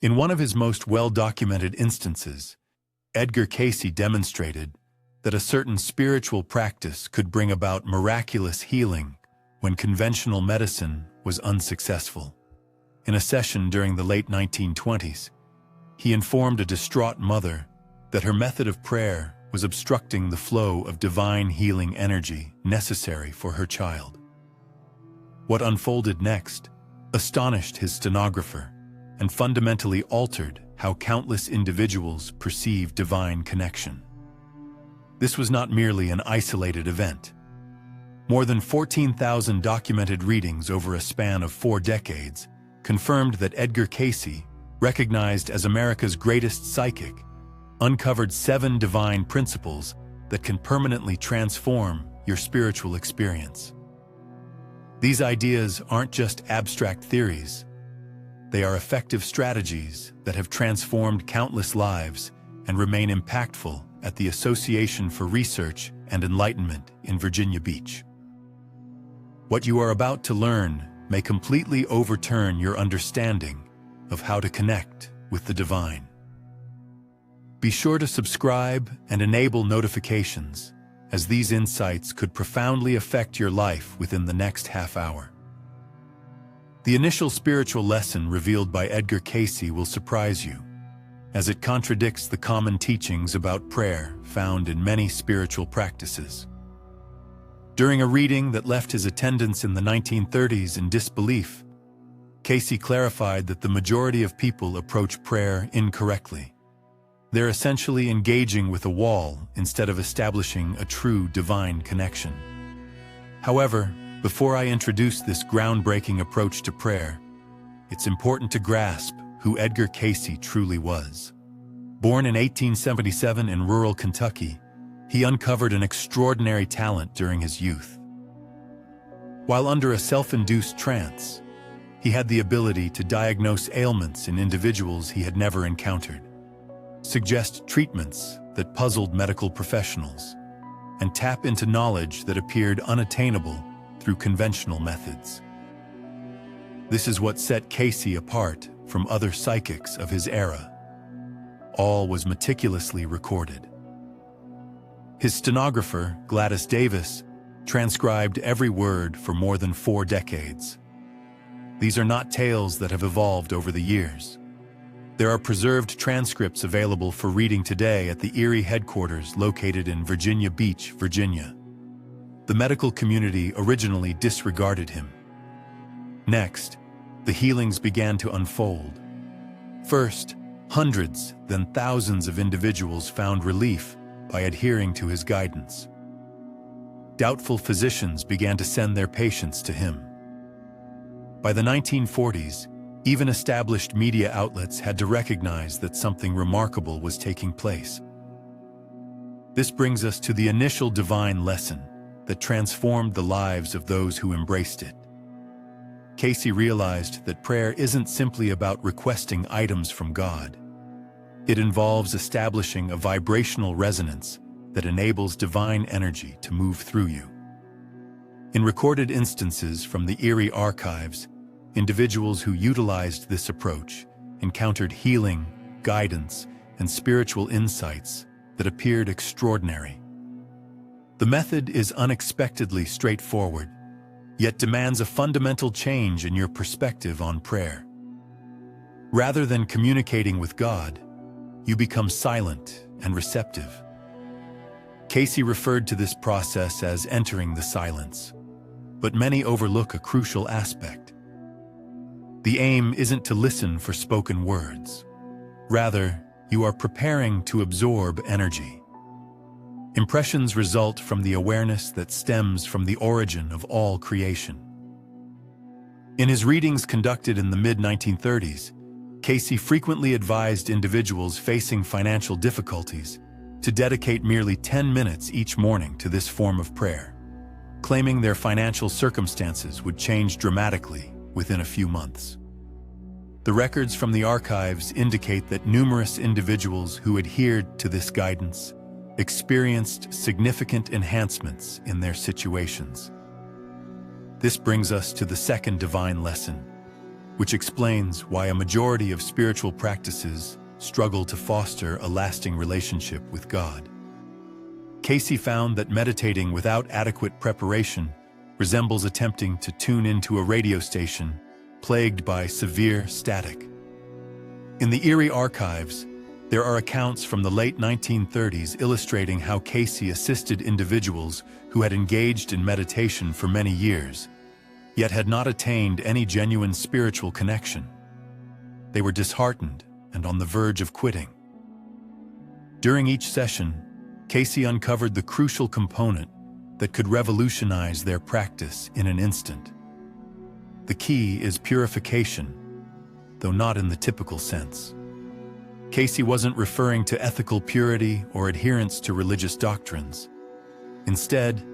In one of his most well-documented instances, Edgar Cayce demonstrated that a certain spiritual practice could bring about miraculous healing when conventional medicine was unsuccessful. In a session during the late 1920s, he informed a distraught mother that her method of prayer was obstructing the flow of divine healing energy necessary for her child. What unfolded next astonished his stenographer and fundamentally altered how countless individuals perceive divine connection. This was not merely an isolated event. More than 14,000 documented readings over a span of 4 decades confirmed that Edgar Cayce, recognized as America's greatest psychic, uncovered 7 divine principles that can permanently transform your spiritual experience. These ideas aren't just abstract theories. They are effective strategies that have transformed countless lives and remain impactful at the Association for Research and Enlightenment in Virginia Beach. What you are about to learn may completely overturn your understanding of how to connect with the divine. Be sure to subscribe and enable notifications, as these insights could profoundly affect your life within the next half hour. The initial spiritual lesson revealed by Edgar Cayce will surprise you, as it contradicts the common teachings about prayer found in many spiritual practices. During a reading that left his attendants in the 1930s in disbelief, Cayce clarified that the majority of people approach prayer incorrectly. They're essentially engaging with a wall instead of establishing a true divine connection. However, before I introduce this groundbreaking approach to prayer, it's important to grasp who Edgar Cayce truly was. Born in 1877 in rural Kentucky, he uncovered an extraordinary talent during his youth. While under a self-induced trance, he had the ability to diagnose ailments in individuals he had never encountered, suggest treatments that puzzled medical professionals, and tap into knowledge that appeared unattainable through conventional methods. This is what set Cayce apart from other psychics of his era. All was meticulously recorded. His stenographer, Gladys Davis, transcribed every word for more than 4 decades. These are not tales that have evolved over the years. There are preserved transcripts available for reading today at the Erie headquarters located in Virginia Beach, Virginia. The medical community originally disregarded him. Next, the healings began to unfold. First, hundreds, then thousands of individuals found relief by adhering to his guidance. Doubtful physicians began to send their patients to him. By the 1940s, even established media outlets had to recognize that something remarkable was taking place. This brings us to the initial divine lesson that transformed the lives of those who embraced it. Cayce realized that prayer isn't simply about requesting items from God. It involves establishing a vibrational resonance that enables divine energy to move through you. In recorded instances from the Erie archives, individuals who utilized this approach encountered healing, guidance, and spiritual insights that appeared extraordinary. The method is unexpectedly straightforward, yet demands a fundamental change in your perspective on prayer. Rather than communicating with God, you become silent and receptive. Cayce referred to this process as entering the silence, but many overlook a crucial aspect. The aim isn't to listen for spoken words. Rather, you are preparing to absorb energy. Impressions result from the awareness that stems from the origin of all creation. In his readings conducted in the mid-1930s, Cayce frequently advised individuals facing financial difficulties to dedicate merely 10 minutes each morning to this form of prayer, claiming their financial circumstances would change dramatically within a few months. The records from the archives indicate that numerous individuals who adhered to this guidance experienced significant enhancements in their situations. This brings us to the second divine lesson. which explains why a majority of spiritual practices struggle to foster a lasting relationship with God. Cayce found that meditating without adequate preparation resembles attempting to tune into a radio station plagued by severe static. In the Erie archives, there are accounts from the late 1930s illustrating how Cayce assisted individuals who had engaged in meditation for many years, yet had not attained any genuine spiritual connection. They were disheartened and on the verge of quitting. During each session, Cayce uncovered the crucial component that could revolutionize their practice in an instant. The key is purification, though not in the typical sense. Cayce wasn't referring to ethical purity or adherence to religious doctrines. Instead,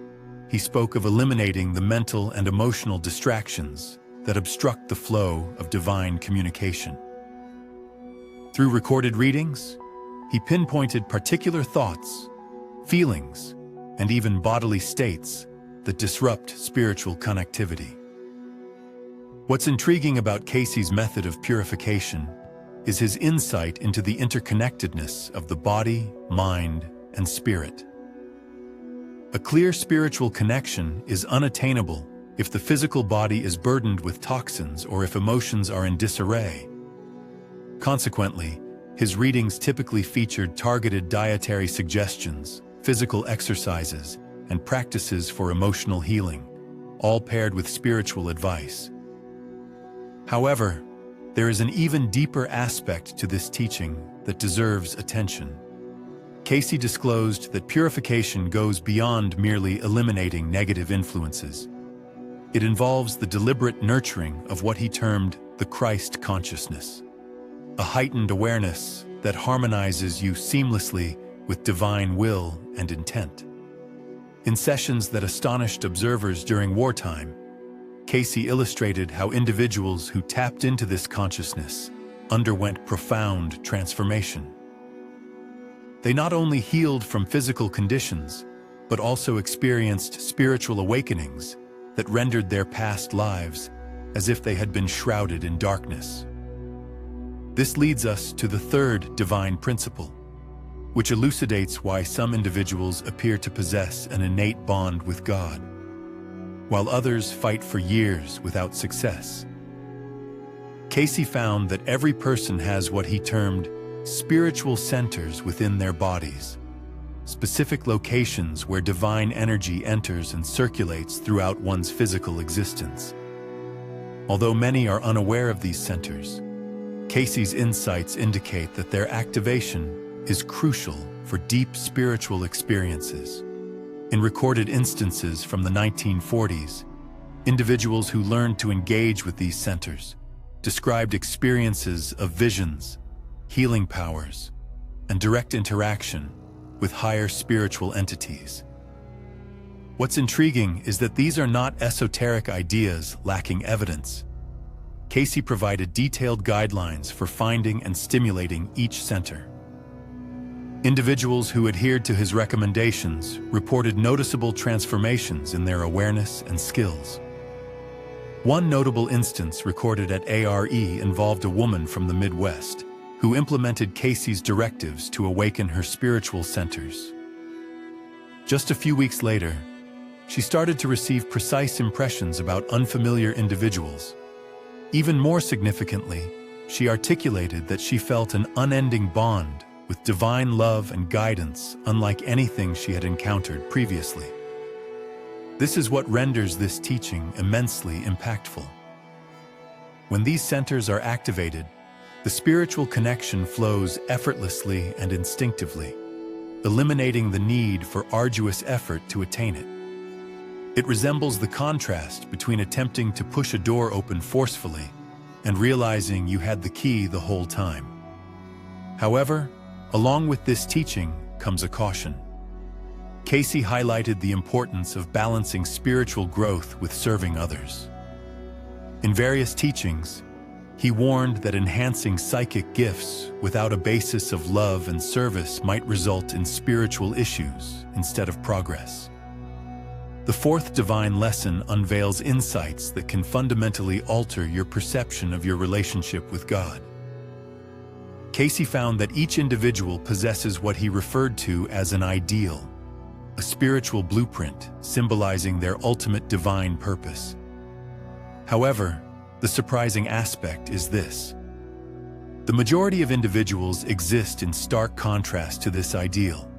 he spoke of eliminating the mental and emotional distractions that obstruct the flow of divine communication. Through recorded readings, he pinpointed particular thoughts, feelings, and even bodily states that disrupt spiritual connectivity. What's intriguing about Cayce's method of purification is his insight into the interconnectedness of the body, mind, and spirit. A clear spiritual connection is unattainable if the physical body is burdened with toxins or if emotions are in disarray. Consequently, his readings typically featured targeted dietary suggestions, physical exercises, and practices for emotional healing, all paired with spiritual advice. However, there is an even deeper aspect to this teaching that deserves attention. Cayce disclosed that purification goes beyond merely eliminating negative influences. It involves the deliberate nurturing of what he termed the Christ consciousness, a heightened awareness that harmonizes you seamlessly with divine will and intent. In sessions that astonished observers during wartime, Cayce illustrated how individuals who tapped into this consciousness underwent profound transformation. They not only healed from physical conditions, but also experienced spiritual awakenings that rendered their past lives as if they had been shrouded in darkness. This leads us to the third divine principle, which elucidates why some individuals appear to possess an innate bond with God, while others fight for years without success. Cayce found that every person has what he termed spiritual centers within their bodies, specific locations where divine energy enters and circulates throughout one's physical existence. Although many are unaware of these centers, Cayce's insights indicate that their activation is crucial for deep spiritual experiences. In recorded instances from the 1940s, individuals who learned to engage with these centers described experiences of visions, healing powers, and direct interaction with higher spiritual entities. What's intriguing is that these are not esoteric ideas lacking evidence. Cayce provided detailed guidelines for finding and stimulating each center. Individuals who adhered to his recommendations reported noticeable transformations in their awareness and skills. One notable instance recorded at ARE involved a woman from the Midwest who implemented Cayce's directives to awaken her spiritual centers. Just a few weeks later, she started to receive precise impressions about unfamiliar individuals. Even more significantly, she articulated that she felt an unending bond with divine love and guidance unlike anything she had encountered previously. This is what renders this teaching immensely impactful. When these centers are activated, the spiritual connection flows effortlessly and instinctively, eliminating the need for arduous effort to attain it. It resembles the contrast between attempting to push a door open forcefully and realizing you had the key the whole time. However, along with this teaching comes a caution. Cayce highlighted the importance of balancing spiritual growth with serving others. In various teachings, he warned that enhancing psychic gifts without a basis of love and service might result in spiritual issues instead of progress. The fourth divine lesson unveils insights that can fundamentally alter your perception of your relationship with God. Cayce found that each individual possesses what he referred to as an ideal, a spiritual blueprint symbolizing their ultimate divine purpose. However, the surprising aspect is this. The majority of individuals exist in stark contrast to this ideal,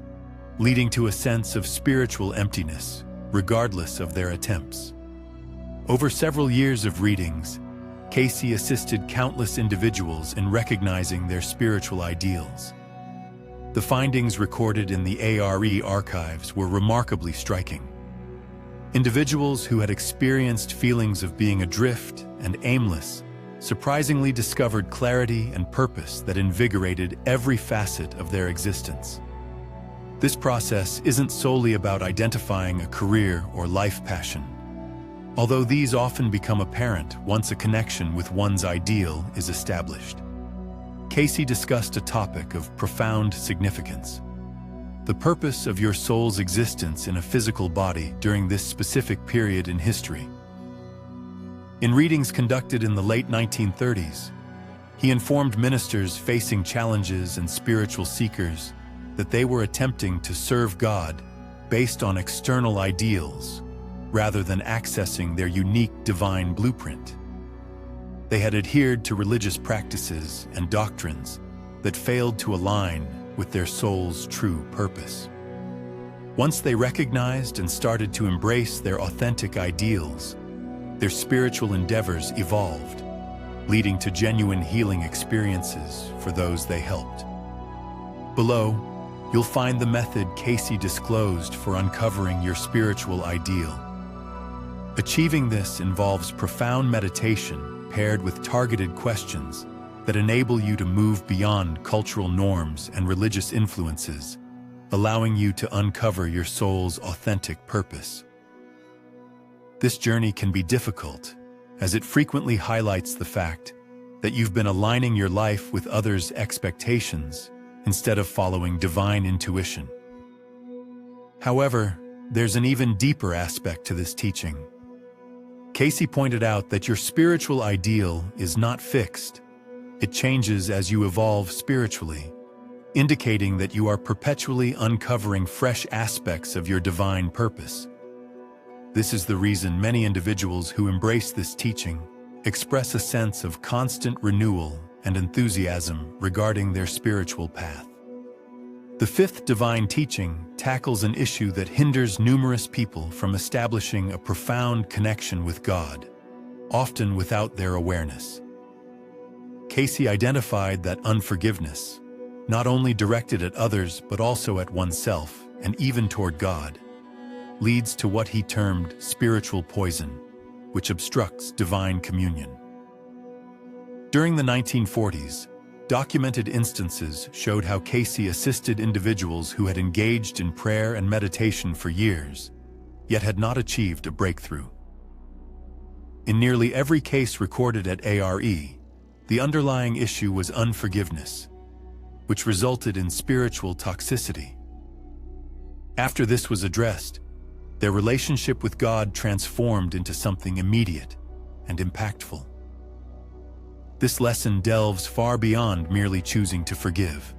leading to a sense of spiritual emptiness, regardless of their attempts. Over several years of readings, Cayce assisted countless individuals in recognizing their spiritual ideals. The findings recorded in the ARE archives were remarkably striking. Individuals who had experienced feelings of being adrift and aimless surprisingly discovered clarity and purpose that invigorated every facet of their existence. This process isn't solely about identifying a career or life passion, although these often become apparent once a connection with one's ideal is established. Cayce discussed a topic of profound significance: the purpose of your soul's existence in a physical body during this specific period in history. In readings conducted in the late 1930s, he informed ministers facing challenges and spiritual seekers that they were attempting to serve God based on external ideals rather than accessing their unique divine blueprint. They had adhered to religious practices and doctrines that failed to align with their soul's true purpose. Once they recognized and started to embrace their authentic ideals, their spiritual endeavors evolved, leading to genuine healing experiences for those they helped. Below, you'll find the method Cayce disclosed for uncovering your spiritual ideal. Achieving this involves profound meditation paired with targeted questions that enable you to move beyond cultural norms and religious influences, allowing you to uncover your soul's authentic purpose. This journey can be difficult, as it frequently highlights the fact that you've been aligning your life with others' expectations instead of following divine intuition. However, there's an even deeper aspect to this teaching. Cayce pointed out that your spiritual ideal is not fixed. It changes as you evolve spiritually, indicating that you are perpetually uncovering fresh aspects of your divine purpose. This is the reason many individuals who embrace this teaching express a sense of constant renewal and enthusiasm regarding their spiritual path. The fifth divine teaching tackles an issue that hinders numerous people from establishing a profound connection with God, often without their awareness. Cayce identified that unforgiveness, not only directed at others but also at oneself and even toward God, leads to what he termed spiritual poison, which obstructs divine communion. During the 1940s, documented instances showed how Cayce assisted individuals who had engaged in prayer and meditation for years, yet had not achieved a breakthrough. In nearly every case recorded at ARE, the underlying issue was unforgiveness, which resulted in spiritual toxicity. After this was addressed, their relationship with God transformed into something immediate and impactful. This lesson delves far beyond merely choosing to forgive.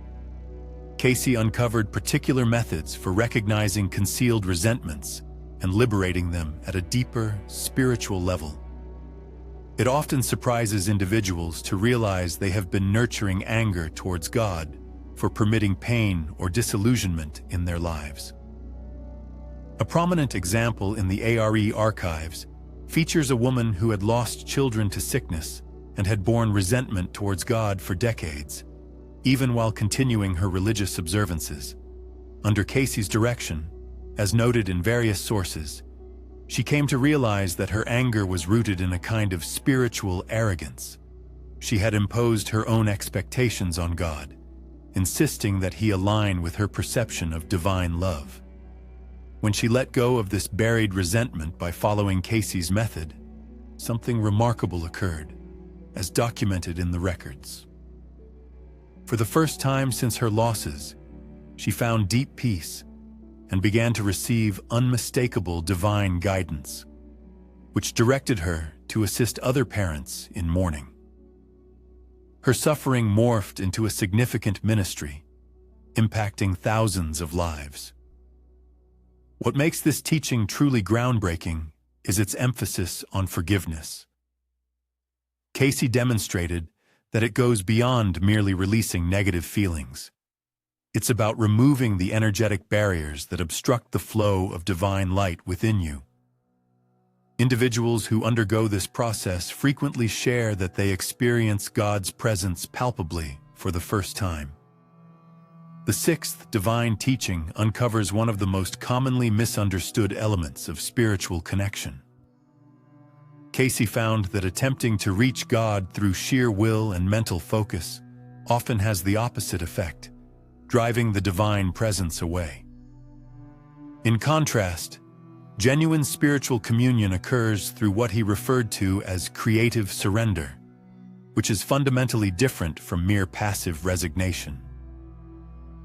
Cayce uncovered particular methods for recognizing concealed resentments and liberating them at a deeper, spiritual level. It often surprises individuals to realize they have been nurturing anger towards God for permitting pain or disillusionment in their lives. A prominent example in the ARE archives features a woman who had lost children to sickness and had borne resentment towards God for decades, even while continuing her religious observances. Under Cayce's direction, as noted in various sources, she came to realize that her anger was rooted in a kind of spiritual arrogance. She had imposed her own expectations on God, insisting that he align with her perception of divine love. When she let go of this buried resentment by following Cayce's method, something remarkable occurred, as documented in the records. For the first time since her losses, she found deep peace, and began to receive unmistakable divine guidance, which directed her to assist other parents in mourning. Her suffering morphed into a significant ministry, impacting thousands of lives. What makes this teaching truly groundbreaking is its emphasis on forgiveness. Cayce demonstrated that it goes beyond merely releasing negative feelings. It's about removing the energetic barriers that obstruct the flow of divine light within you. Individuals who undergo this process frequently share that they experience God's presence palpably for the first time. The sixth divine teaching uncovers one of the most commonly misunderstood elements of spiritual connection. Cayce found that attempting to reach God through sheer will and mental focus often has the opposite effect, driving the divine presence away. In contrast, genuine spiritual communion occurs through what he referred to as creative surrender, which is fundamentally different from mere passive resignation.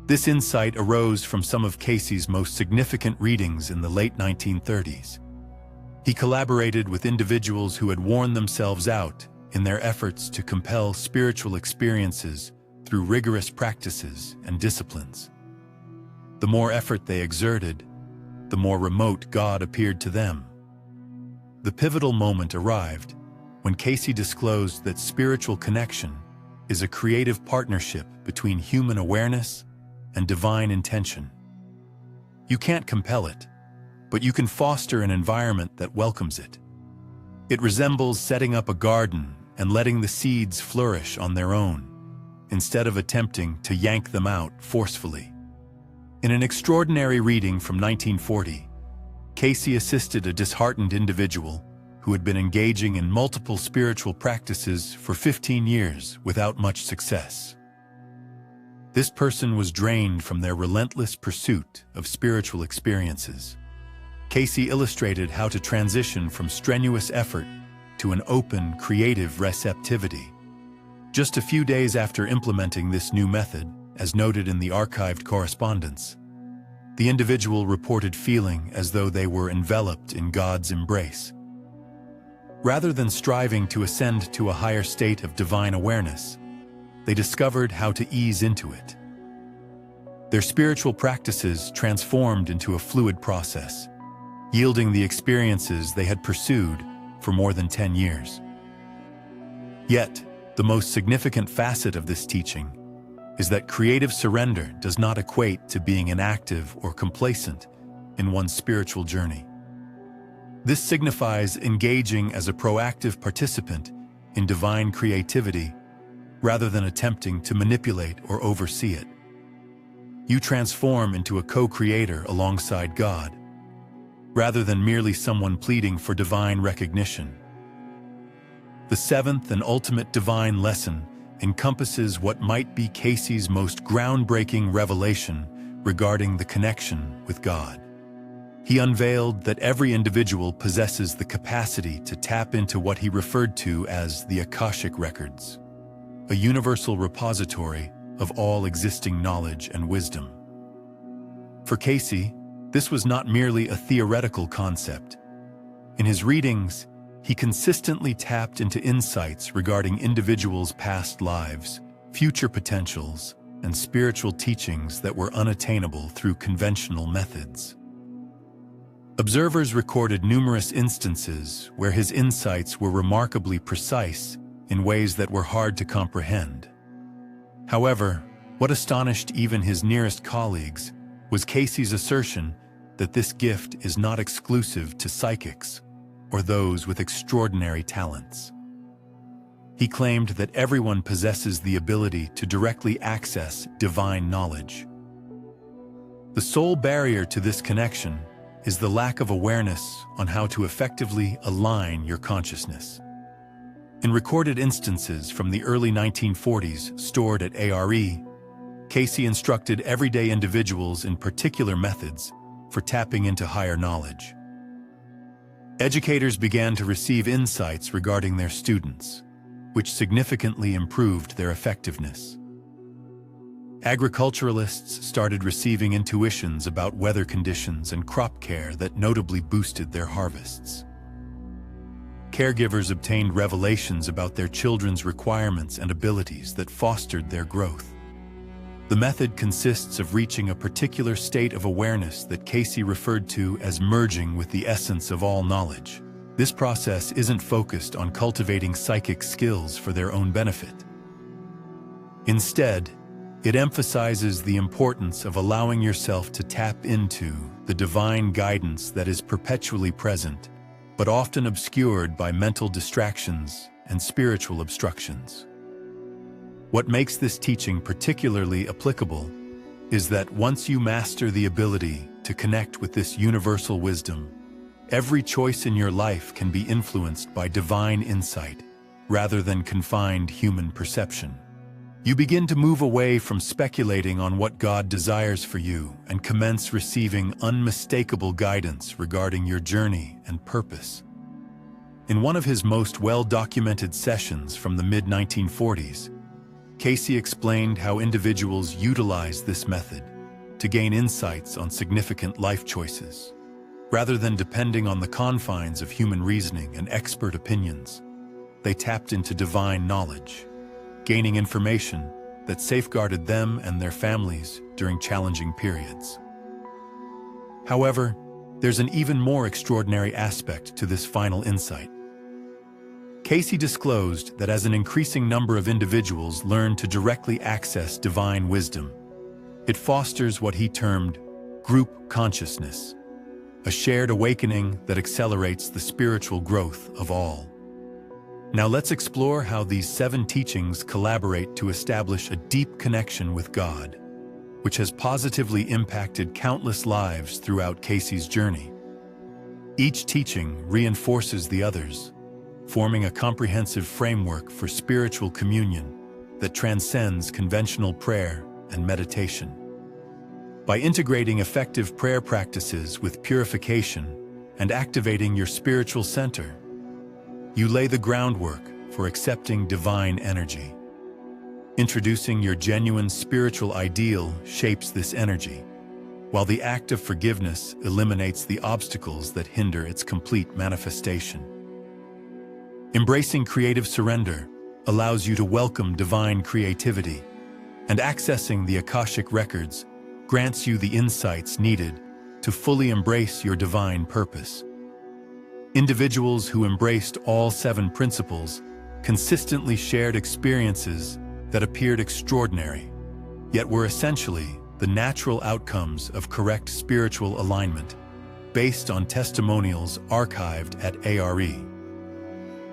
This insight arose from some of Cayce's most significant readings in the late 1930s. He collaborated with individuals who had worn themselves out in their efforts to compel spiritual experiences through rigorous practices and disciplines. The more effort they exerted, the more remote God appeared to them. The pivotal moment arrived when Cayce disclosed that spiritual connection is a creative partnership between human awareness and divine intention. You can't compel it, but you can foster an environment that welcomes it. It resembles setting up a garden and letting the seeds flourish on their own, instead of attempting to yank them out forcefully. In an extraordinary reading from 1940, Cayce assisted a disheartened individual who had been engaging in multiple spiritual practices for 15 years without much success. This person was drained from their relentless pursuit of spiritual experiences. Cayce illustrated how to transition from strenuous effort to an open, creative receptivity. Just a few days after implementing this new method, as noted in the archived correspondence, the individual reported feeling as though they were enveloped in God's embrace. Rather than striving to ascend to a higher state of divine awareness, they discovered how to ease into it. Their spiritual practices transformed into a fluid process, yielding the experiences they had pursued for more than 10 years. Yet, the most significant facet of this teaching is that creative surrender does not equate to being inactive or complacent in one's spiritual journey. This signifies engaging as a proactive participant in divine creativity rather than attempting to manipulate or oversee it. You transform into a co-creator alongside God, rather than merely someone pleading for divine recognition. The seventh and ultimate divine lesson encompasses what might be Cayce's most groundbreaking revelation regarding the connection with God. He unveiled that every individual possesses the capacity to tap into what he referred to as the Akashic records, a universal repository of all existing knowledge and wisdom. For Cayce, this was not merely a theoretical concept. In his readings, he consistently tapped into insights regarding individuals' past lives, future potentials, and spiritual teachings that were unattainable through conventional methods. Observers recorded numerous instances where his insights were remarkably precise in ways that were hard to comprehend. However, what astonished even his nearest colleagues was Cayce's assertion that this gift is not exclusive to psychics or those with extraordinary talents. He claimed that everyone possesses the ability to directly access divine knowledge. The sole barrier to this connection is the lack of awareness on how to effectively align your consciousness. In recorded instances from the early 1940s stored at ARE, Cayce instructed everyday individuals in particular methods for tapping into higher knowledge. Educators began to receive insights regarding their students, which significantly improved their effectiveness. Agriculturalists started receiving intuitions about weather conditions and crop care that notably boosted their harvests. Caregivers obtained revelations about their children's requirements and abilities that fostered their growth. The method consists of reaching a particular state of awareness that Cayce referred to as merging with the essence of all knowledge. This process isn't focused on cultivating psychic skills for their own benefit. Instead, it emphasizes the importance of allowing yourself to tap into the divine guidance that is perpetually present, but often obscured by mental distractions and spiritual obstructions. What makes this teaching particularly applicable is that once you master the ability to connect with this universal wisdom, every choice in your life can be influenced by divine insight rather than confined human perception. You begin to move away from speculating on what God desires for you and commence receiving unmistakable guidance regarding your journey and purpose. In one of his most well-documented sessions from the mid-1940s, Cayce explained how individuals utilize this method to gain insights on significant life choices. Rather than depending on the confines of human reasoning and expert opinions, they tapped into divine knowledge, gaining information that safeguarded them and their families during challenging periods. However, there's an even more extraordinary aspect to this final insight. Cayce disclosed that as an increasing number of individuals learn to directly access divine wisdom, it fosters what he termed group consciousness, a shared awakening that accelerates the spiritual growth of all. Now let's explore how these 7 teachings collaborate to establish a deep connection with God, which has positively impacted countless lives throughout Cayce's journey. Each teaching reinforces the others, forming a comprehensive framework for spiritual communion that transcends conventional prayer and meditation. By integrating effective prayer practices with purification and activating your spiritual center, you lay the groundwork for accepting divine energy. Introducing your genuine spiritual ideal shapes this energy, while the act of forgiveness eliminates the obstacles that hinder its complete manifestation. Embracing creative surrender allows you to welcome divine creativity, and accessing the Akashic records grants you the insights needed to fully embrace your divine purpose. Individuals who embraced all 7 principles consistently shared experiences that appeared extraordinary, yet were essentially the natural outcomes of correct spiritual alignment, based on testimonials archived at ARE.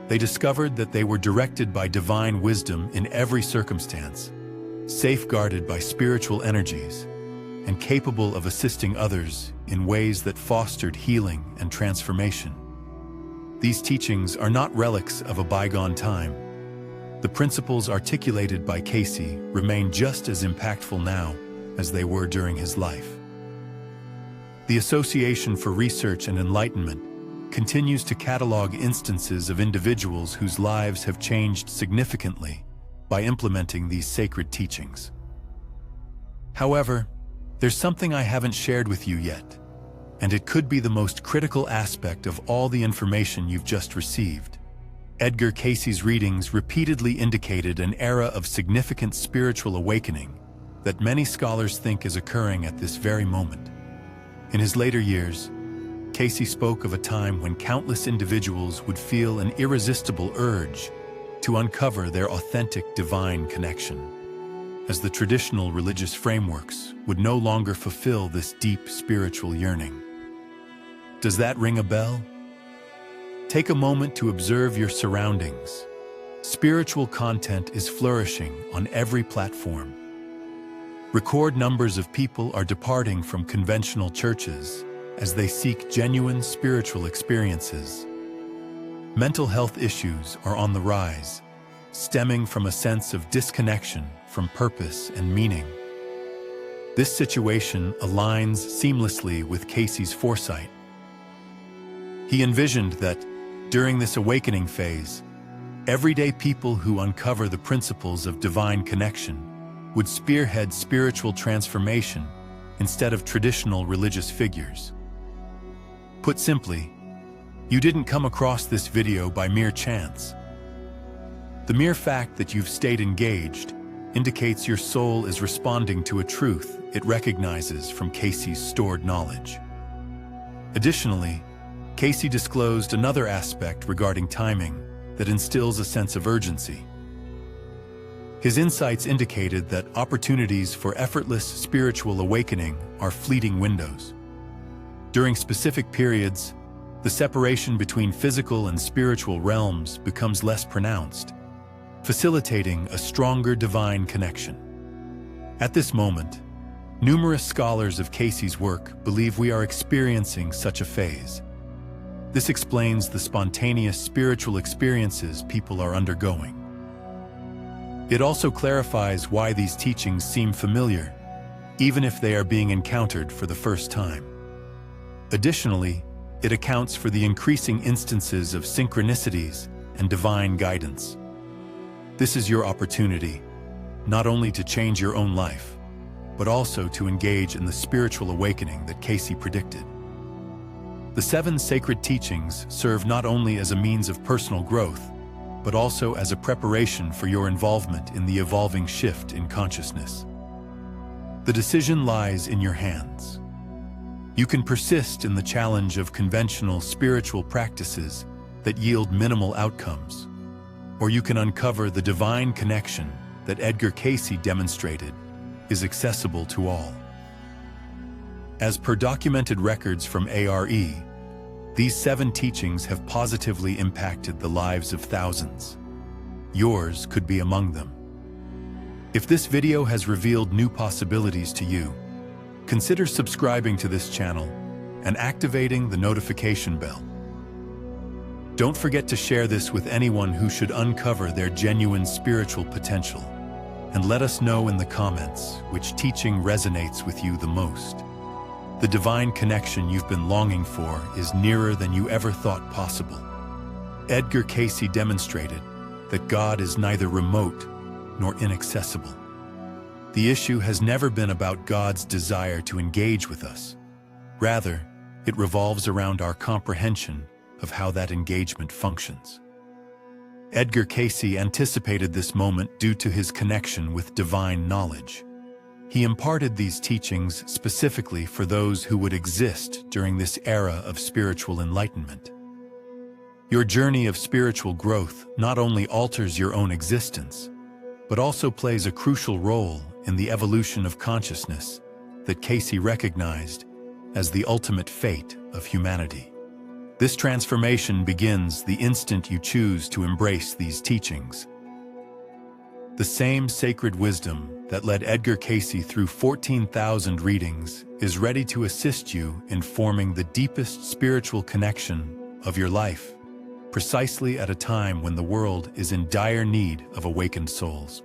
They discovered that they were directed by divine wisdom in every circumstance, safeguarded by spiritual energies, and capable of assisting others in ways that fostered healing and transformation. These teachings are not relics of a bygone time. The principles articulated by Cayce remain just as impactful now as they were during his life. The Association for Research and Enlightenment continues to catalog instances of individuals whose lives have changed significantly by implementing these sacred teachings. However, there's something I haven't shared with you yet, and it could be the most critical aspect of all the information you've just received. Edgar Cayce's readings repeatedly indicated an era of significant spiritual awakening that many scholars think is occurring at this very moment. In his later years, Cayce spoke of a time when countless individuals would feel an irresistible urge to uncover their authentic divine connection, as the traditional religious frameworks would no longer fulfill this deep spiritual yearning. Does that ring a bell? Take a moment to observe your surroundings. Spiritual content is flourishing on every platform. Record numbers of people are departing from conventional churches as they seek genuine spiritual experiences. Mental health issues are on the rise, stemming from a sense of disconnection from purpose and meaning. This situation aligns seamlessly with Cayce's foresight. He envisioned that, during this awakening phase, everyday people who uncover the principles of divine connection would spearhead spiritual transformation instead of traditional religious figures. Put simply, you didn't come across this video by mere chance. The mere fact that you've stayed engaged indicates your soul is responding to a truth it recognizes from Cayce's stored knowledge. Additionally, Cayce disclosed another aspect regarding timing that instills a sense of urgency. His insights indicated that opportunities for effortless spiritual awakening are fleeting windows. During specific periods, the separation between physical and spiritual realms becomes less pronounced, facilitating a stronger divine connection. At this moment, numerous scholars of Cayce's work believe we are experiencing such a phase. This explains the spontaneous spiritual experiences people are undergoing. It also clarifies why these teachings seem familiar, even if they are being encountered for the first time. Additionally, it accounts for the increasing instances of synchronicities and divine guidance. This is your opportunity, not only to change your own life, but also to engage in the spiritual awakening that Cayce predicted. The 7 sacred teachings serve not only as a means of personal growth, but also as a preparation for your involvement in the evolving shift in consciousness. The decision lies in your hands. You can persist in the challenge of conventional spiritual practices that yield minimal outcomes, or you can uncover the divine connection that Edgar Cayce demonstrated is accessible to all. As per documented records from ARE, these 7 teachings have positively impacted the lives of thousands. Yours could be among them. If this video has revealed new possibilities to you, consider subscribing to this channel and activating the notification bell. Don't forget to share this with anyone who should uncover their genuine spiritual potential, and let us know in the comments which teaching resonates with you the most. The divine connection you've been longing for is nearer than you ever thought possible. Edgar Cayce demonstrated that God is neither remote nor inaccessible. The issue has never been about God's desire to engage with us. Rather, it revolves around our comprehension of how that engagement functions. Edgar Cayce anticipated this moment due to his connection with divine knowledge. He imparted these teachings specifically for those who would exist during this era of spiritual enlightenment. Your journey of spiritual growth not only alters your own existence, but also plays a crucial role in the evolution of consciousness that Cayce recognized as the ultimate fate of humanity. This transformation begins the instant you choose to embrace these teachings. The same sacred wisdom that led Edgar Cayce through 14,000 readings is ready to assist you in forming the deepest spiritual connection of your life, precisely at a time when the world is in dire need of awakened souls.